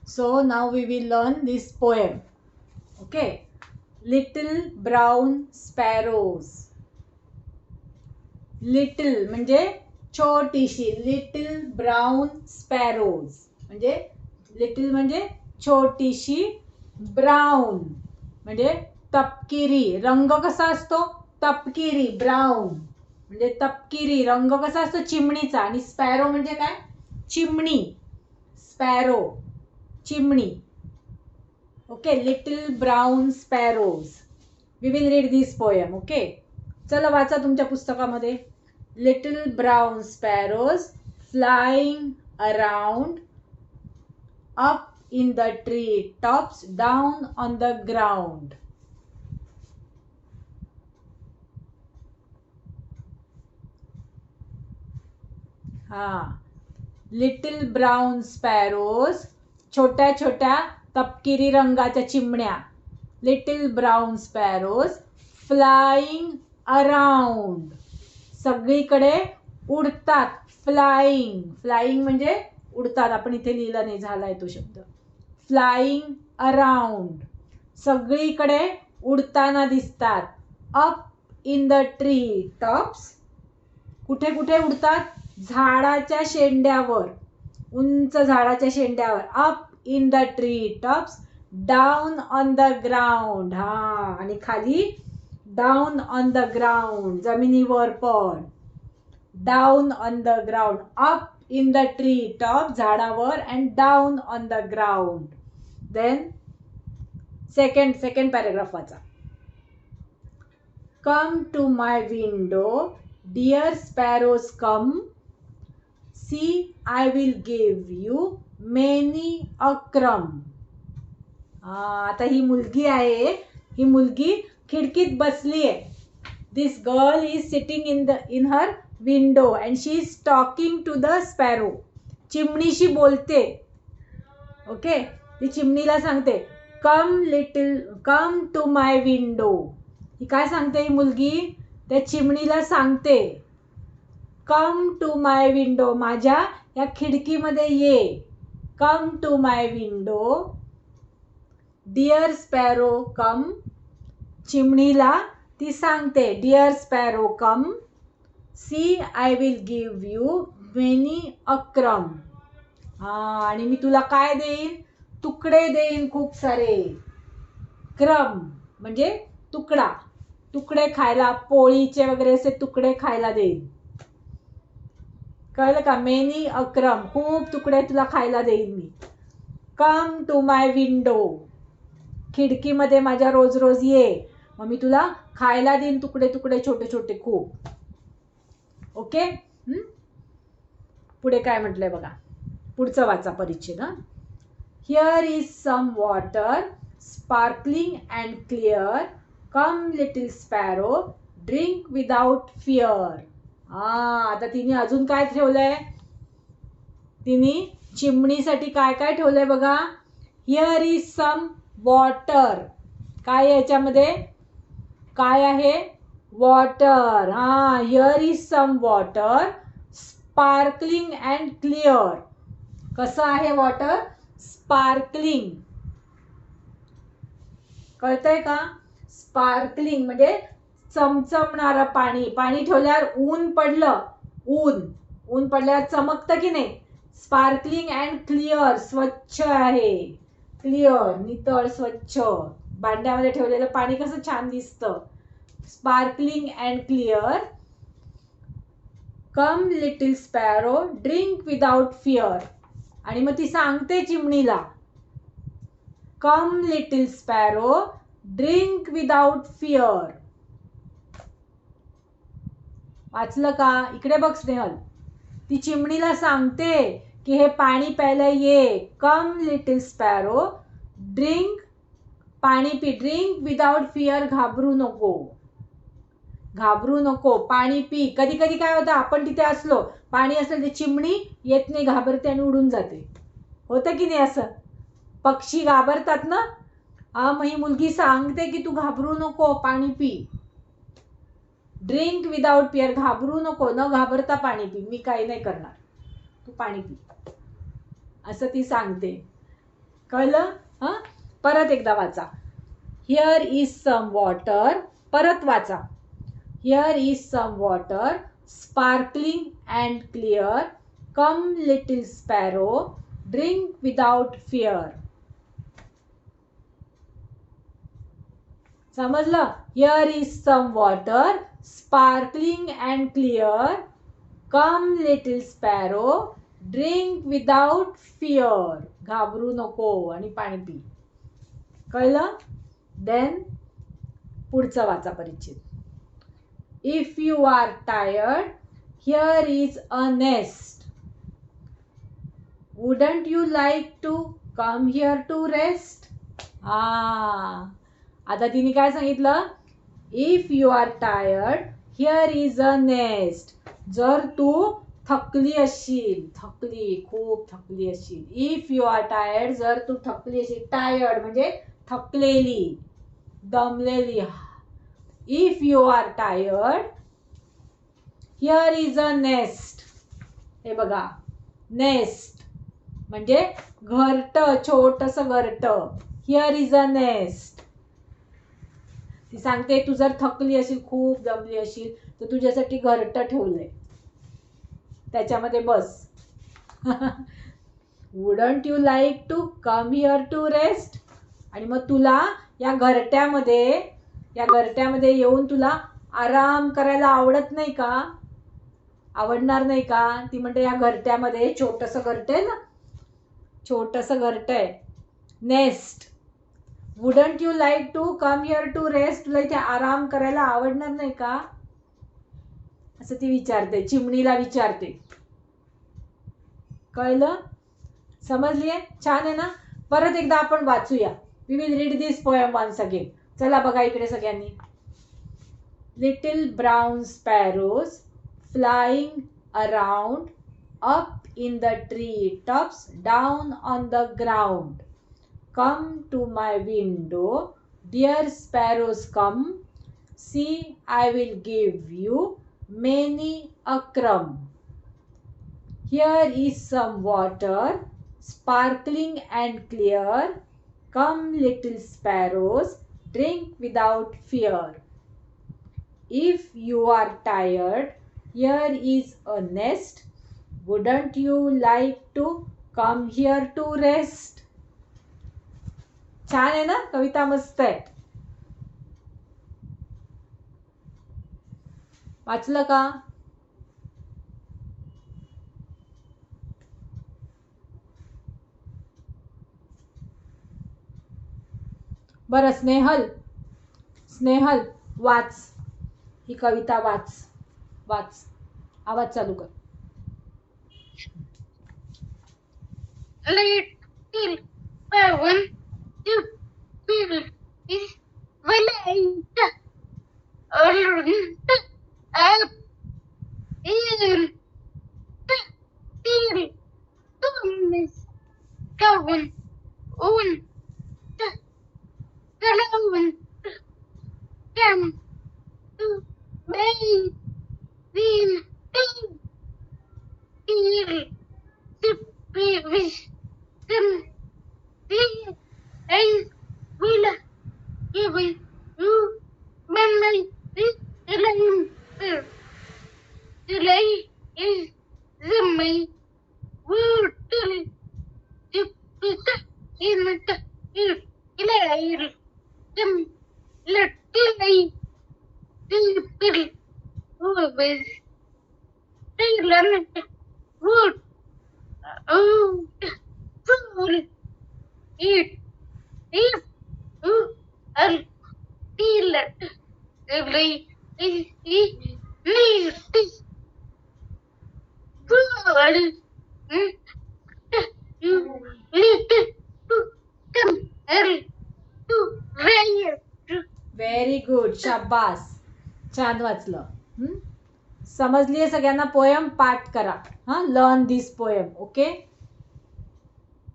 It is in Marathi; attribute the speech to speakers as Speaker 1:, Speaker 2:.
Speaker 1: So now we will learn this poem. Okay. Little brown sparrows. Little म्हणजे छोटीशी. Little brown sparrows म्हणजे लिटिल म्हणजे छोटीशी. ब्राऊन म्हणजे तपकिरी. रंग कसा असतो? तपकिरी. ब्राऊन म्हणजे तपकिरी रंग कसा असतो? चिमणीचा. आणि स्पॅरो म्हणजे काय? चिमणी. स्पॅरो चिमणी. Okay. Little brown sparrows. We will read this poem. Okay. चला वाचा तुमच्या पुस्तकामध्ये. Little brown sparrows flying around up in the tree tops, down on the ground. Little brown sparrows छोट्या छोट्या तपकिरी रंगाच्या चिमण्या. Little brown sparrows flying around सगळीकडे उडतात. फ्लाइंग. फ्लाइंग म्हणजे उडतात. आपण इथे लिहिला नाही, झालाय तो शब्द. फ्लाइंग अराउंड सगळीकडे उडताना दिसतात. Up in the tree tops कुठे कुठे उडतात? झाडाच्या शेंड्यावर. उंच झाडाच्या शेंड्यावर. Up in the tree tops, down on the ground. आणि खाली डाऊन ऑन द ग्राउंड जमिनीवर पण. Down on the ground. Up in the tree top झाडावर and down on the ground. Then second paragraph वाचा. Come to my window, dear sparrows come. See, I will give you many a crumb. आता ही मुलगी आहे. ही मुलगी खिडकीत बसली आहे. This girl is sitting in her window and she is talking to the sparrow. चिमणीशी बोलते. ओके. ती चिमणीला सांगते कम टू माय विंडो. ही काय सांगते ही मुलगी? त्या चिमणीला सांगते कम टू माय विंडो. माझ्या या खिडकीमध्ये ये. Come to my window. Dear sparrow come. चिमणीला ती सांगते dear sparrow come. See I will give you many a crumb. आणि मी तुला काय देईन? तुकडे देईन खूप सारे. क्रम म्हणजे तुकडा. तुकडे खायला, पोळीचे वगैरे असे तुकडे खायला देईन. कळलं का? मेनी अ क्रम खूप तुकडे तुला खायला देईन मी. कम टू माय विंडो. खिडकीमध्ये माझ्या रोज रोज ये. मग मी तुला खायला देईन तुकडे तुकडे छोटे छोटे खूप. ओके. पुढे काय म्हटलंय बघा. पुढचं वाचा परिच्छेद. Here is some water sparkling and clear. Come little sparrow drink without fear. आता तिने अजून काय ठेवलंय? तिने चिमणीसाठी काय काय ठेवलंय बघा. Here is some water. काय याच्यामध्ये? काय आहे? Water. Here is some water sparkling and clear. कसं आहे वॉटर? स्पार्कलिंग. कळतंय का? स्पार्कलिंग म्हणजे चमचमणारं पाणी. पाणी ठेवल्यावर ऊन पडलं. ऊन पडल्यावर चमकतं की नाही? स्पार्कलिंग अँड क्लिअर स्वच्छ आहे. क्लिअर नितळ स्वच्छ. भांड्यामध्ये ठेवलेलं पाणी कसं छान दिसतं. Sparkling and clear. Come little sparrow drink without fear. आणि मग ती सांगते चिमणीला come little sparrow drink without fear. वाचलं का? इकडे बघ स्नेहल. ती चिमणीला सांगते की हे पाणी प्यायला ये. कम लिटिल स्पॅरो ड्रिंक पाणी पी. ड्रिंक विदाउट फिअर घाबरू नको. घाबरू नको. पाणी पी. कधी कधी काय होतं आपण तिथे असलो पाणी असेल ते चिमणी येत नाही, घाबरते आणि उडून जाते. होतं की नाही असं? पक्षी घाबरतात ना. मग ही मुलगी सांगते की तू घाबरू नको, पाणी पी. Drink without fear. घाबरू नको, न घाबरता पाणी पी. मी काही नाही करणार, तू पाणी पी असं ती सांगते. कळलं? हां, परत एकदा वाचा. Here is some water. परत वाचा. Here is some water sparkling and clear. Come little sparrow, drink without fear. समजलं? Here is some water sparkling and clear. Come little sparrow, drink without fear. घाबरू नको आणि पाणी पी. कळलं? देन पुढचं वाचा परिच्छेद. If you are tired, here is a nest. Wouldn't you like to come here to rest? आता तिने काय सांगितलं? If you are tired, here is a nest. जर तू थकली असशील, खूप थकली असशील. इफ यू आर टायर्ड, जर तू थकली असशील. टायर्ड म्हणजे थकलेली, दमलेली. If you are tired, here is a nest. हे बघा, नेस्ट म्हणजे घरट, छोटस घरट. Here is a nest. ती सांगते तू जर थकली असेल, खूप दमली असेल, तर तुझ्यासाठी घरट ठेवलंय, त्याच्यामध्ये बस. Wouldn't you like to come here to rest? आणि मग तुला या घरट्यामध्ये येऊन तुला आराम करायला आवडत नाही का? आवडणार नाही का? ती म्हणते या घरट्यामध्ये, छोटस घरट आहे ना, छोटस घरट आहे, nest. Wouldn't you like to come here to rest? तुला इथे आराम करायला आवडणार नाही का? असं ती विचारते, चिमणीला विचारते. कळलं? समजलीये? छान आहे ना? परत एकदा आपण वाचूया. We will read this poem once again. चला बघा इकडे सगळ्यांनी. Little brown sparrows flying around, up in the tree tops, down on the ground. Come to my window, dear sparrows, come. See, I will give you many a crumb. Here is some water, sparkling and clear. Come, little sparrows, drink without fear. If you are tired, here is a nest. Wouldn't you like to come here to rest? छान आहे ना? कविता मस्त आहे. वाचलं का? बरं, स्नेहल वाच, ही कविता वाच. आवाज चालू कर.
Speaker 2: Little brown people is violent around up in till Thomas going on the ground. Come to me will till the previous them and will give you memory delay is the main word to put in the layer them let delay people always they learn wood food eat if you are feel every is need food you need to come early to raise.
Speaker 1: Very good, शाबास, छान वाचलं. समजलीये सगळ्यांना पोएम? पाठ करा. लर्न दिस पोएम. ओके.